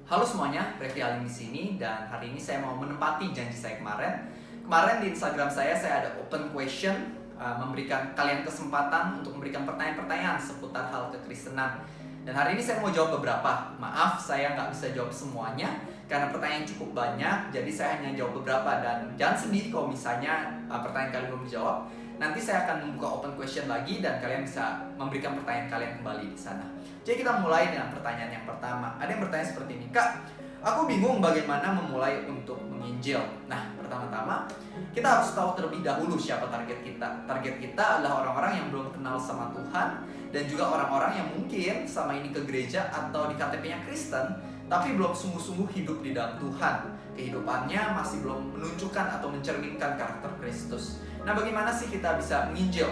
Halo semuanya, Revi Alim di sini dan hari ini saya mau menempati janji saya kemarin. Kemarin di Instagram saya ada open question, memberikan kalian kesempatan untuk memberikan pertanyaan-pertanyaan seputar hal kekristenan. Dan hari ini saya mau jawab beberapa. Maaf, saya nggak bisa jawab semuanya karena pertanyaan cukup banyak, jadi saya hanya jawab beberapa. Dan jangan sedih kalau misalnya pertanyaan kalian belum dijawab. Nanti saya akan membuka open question lagi dan kalian bisa memberikan pertanyaan kalian kembali di sana. Jadi kita mulai dengan pertanyaan yang pertama. Ada yang bertanya seperti ini, Kak, aku bingung bagaimana memulai untuk menginjil. Nah, pertama-tama kita harus tahu terlebih dahulu siapa target kita. Target kita adalah orang-orang yang belum kenal sama Tuhan dan juga orang-orang yang mungkin sama ini ke gereja atau di KTP-nya Kristen, tapi belum sungguh-sungguh hidup di dalam Tuhan. Kehidupannya masih belum menunjukkan atau mencerminkan karakter Kristus. Nah, bagaimana sih kita bisa menginjil?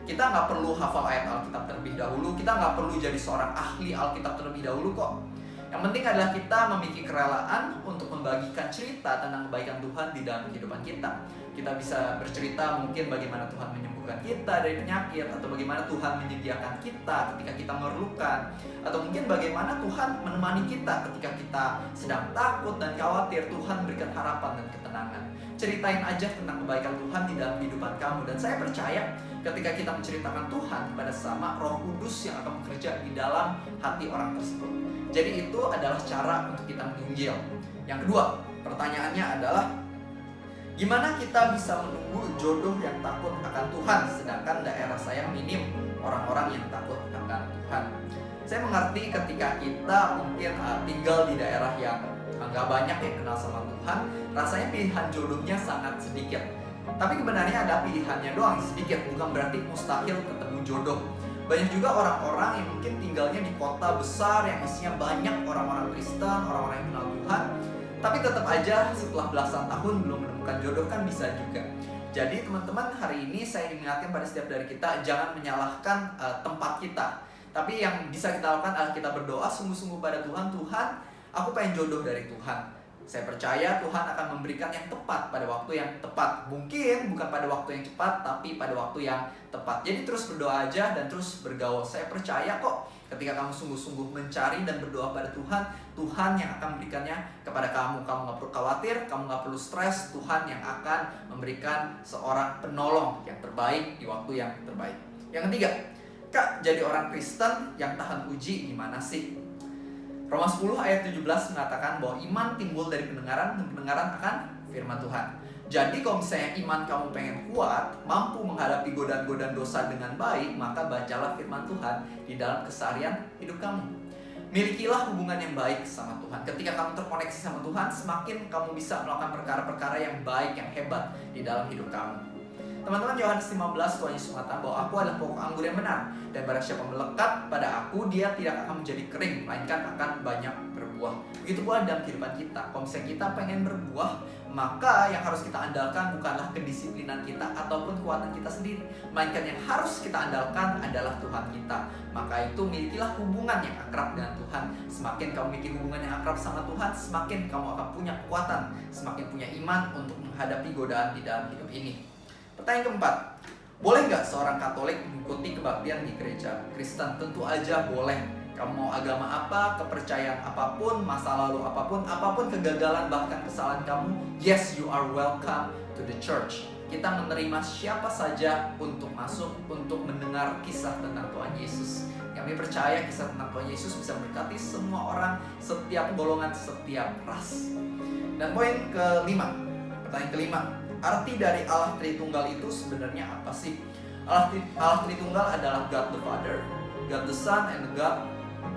Kita nggak perlu hafal ayat Alkitab terlebih dahulu. Kita nggak perlu jadi seorang ahli Alkitab terlebih dahulu kok. Yang penting adalah kita memiliki kerelaan untuk membagikan cerita tentang kebaikan Tuhan di dalam kehidupan kita. Kita bisa bercerita mungkin bagaimana Tuhan menyembuhkan kita dari penyakit, atau bagaimana Tuhan menyediakan kita ketika kita memerlukan, atau mungkin bagaimana Tuhan menemani kita ketika kita sedang takut dan khawatir. Tuhan memberikan harapan dan ketenangan. Ceritain aja tentang kebaikan Tuhan di dalam kehidupan kamu. Dan saya percaya ketika kita menceritakan Tuhan pada sama, Roh Kudus yang akan bekerja di dalam hati orang tersebut. Jadi itu adalah cara untuk kita menginjil. Yang kedua, pertanyaannya adalah gimana kita bisa menunggu jodoh yang takut akan Tuhan, sedangkan daerah saya minim orang-orang yang takut akan Tuhan. Saya mengerti ketika kita mungkin tinggal di daerah yang nggak banyak yang kenal sama Tuhan, rasanya pilihan jodohnya sangat sedikit. Tapi kebenarnya ada pilihannya doang sedikit, bukan berarti mustahil ketemu jodoh. Banyak juga orang-orang yang mungkin tinggalnya di kota besar yang isinya banyak orang-orang Kristen, orang-orang yang kenal Tuhan, tapi tetap aja setelah belasan tahun belum menemukan jodoh, kan bisa juga. Jadi teman-teman, hari ini saya ingatkan pada setiap dari kita, jangan menyalahkan tempat kita. Tapi yang bisa kita lakukan adalah kita berdoa sungguh-sungguh pada Tuhan. Tuhan, aku pengen jodoh dari Tuhan. Saya percaya Tuhan akan memberikan yang tepat pada waktu yang tepat. Mungkin bukan pada waktu yang cepat, tapi pada waktu yang tepat. Jadi terus berdoa aja dan terus bergaul. Saya percaya kok ketika kamu sungguh-sungguh mencari dan berdoa pada Tuhan, Tuhan yang akan memberikannya kepada kamu. Kamu gak perlu khawatir, kamu gak perlu stres. Tuhan yang akan memberikan seorang penolong yang terbaik di waktu yang terbaik. Yang ketiga, Kak, jadi orang Kristen yang tahan uji gimana sih? Roma 10 ayat 17 mengatakan bahwa iman timbul dari pendengaran, dan pendengaran akan firman Tuhan. Jadi kalau misalnya iman kamu pengen kuat, mampu menghadapi godaan-godaan dosa dengan baik, maka bacalah firman Tuhan di dalam keseharian hidup kamu. Milikilah hubungan yang baik sama Tuhan. Ketika kamu terkoneksi sama Tuhan, semakin kamu bisa melakukan perkara-perkara yang baik, yang hebat di dalam hidup kamu. Teman-teman, Yohanes 15, Tuhan Yesus mengatakan bahwa aku adalah pokok anggur yang benar, dan barang siapa melekat pada aku, dia tidak akan menjadi kering, melainkan akan banyak berbuah. Begitu pula dalam kehidupan kita. Kalau misalnya kita pengen berbuah, maka yang harus kita andalkan bukanlah kedisiplinan kita ataupun kekuatan kita sendiri, melainkan yang harus kita andalkan adalah Tuhan kita. Maka itu milikilah hubungan yang akrab dengan Tuhan. Semakin kamu memiliki hubungan yang akrab sama Tuhan, semakin kamu akan punya kekuatan, semakin punya iman untuk menghadapi godaan di dalam hidup ini. Pertanyaan keempat, boleh nggak seorang Katolik mengikuti kebaktian di gereja Kristen? Tentu aja boleh. Kamu mau agama apa, kepercayaan apapun, masa lalu apapun kegagalan bahkan kesalahan kamu, yes, you are welcome to the church. Kita menerima siapa saja untuk masuk, untuk mendengar kisah tentang Tuhan Yesus. Kami percaya kisah tentang Tuhan Yesus bisa memberkati semua orang, setiap golongan, setiap ras. Dan poin kelima, pertanyaan kelima, arti dari Allah Tritunggal itu sebenarnya apa sih? Allah Tritunggal adalah God the Father, God the Son, and God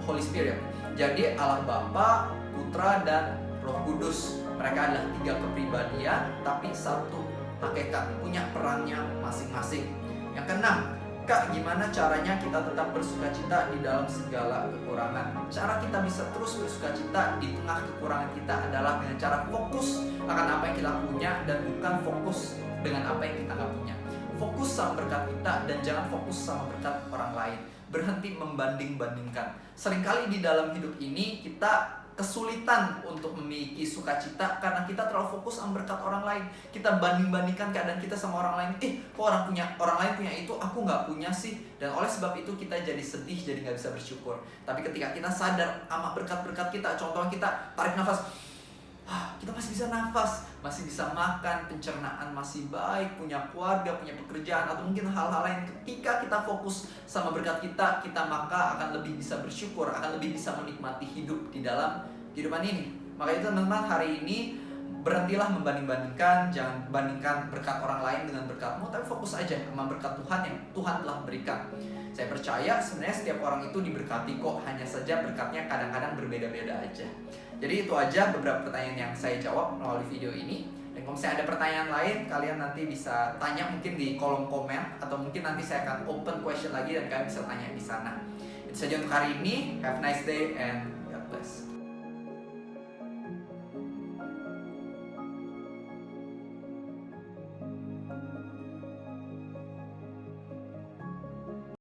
Holy Spirit. Jadi Allah Bapa, Putra, dan Roh Kudus. Mereka adalah tiga kepribadian, tapi satu hakikat, punya perannya masing-masing. Yang keenam, Kak, gimana caranya kita tetap bersukacita di dalam segala kekurangan? Cara kita bisa terus bersukacita di tengah kekurangan kita adalah dengan cara fokus akan apa yang kita punya dan bukan fokus dengan apa yang kita nggak punya. Fokus sama berkat kita dan jangan fokus sama berkat orang lain. Berhenti membanding-bandingkan. Seringkali di dalam hidup ini kita kesulitan untuk memiliki sukacita karena kita terlalu fokus sama berkat orang lain. Kita banding-bandingkan keadaan kita sama orang lain. Kok orang lain punya itu, aku nggak punya sih. Dan oleh sebab itu kita jadi sedih, jadi nggak bisa bersyukur. Tapi ketika kita sadar sama berkat-berkat kita, contohnya kita tarik nafas, kita masih bisa nafas, masih bisa makan, pencernaan masih baik, punya keluarga, punya pekerjaan, atau mungkin hal-hal lain. Ketika kita fokus sama berkat kita maka akan lebih bisa bersyukur, akan lebih bisa menikmati hidup di dalam kehidupan ini. Maka itu teman-teman, hari ini berhentilah membanding-bandingkan, jangan bandingkan berkat orang lain dengan berkatmu, tapi fokus aja sama berkat Tuhan yang Tuhan telah berikan. Saya percaya sebenarnya setiap orang itu diberkati kok, hanya saja berkatnya kadang-kadang berbeda-beda aja. Jadi itu aja beberapa pertanyaan yang saya jawab melalui video ini. Dan kalau misalnya ada pertanyaan lain, kalian nanti bisa tanya mungkin di kolom komen, atau mungkin nanti saya akan open question lagi dan kalian bisa tanya di sana. Itu saja untuk hari ini. Have a nice day and God bless.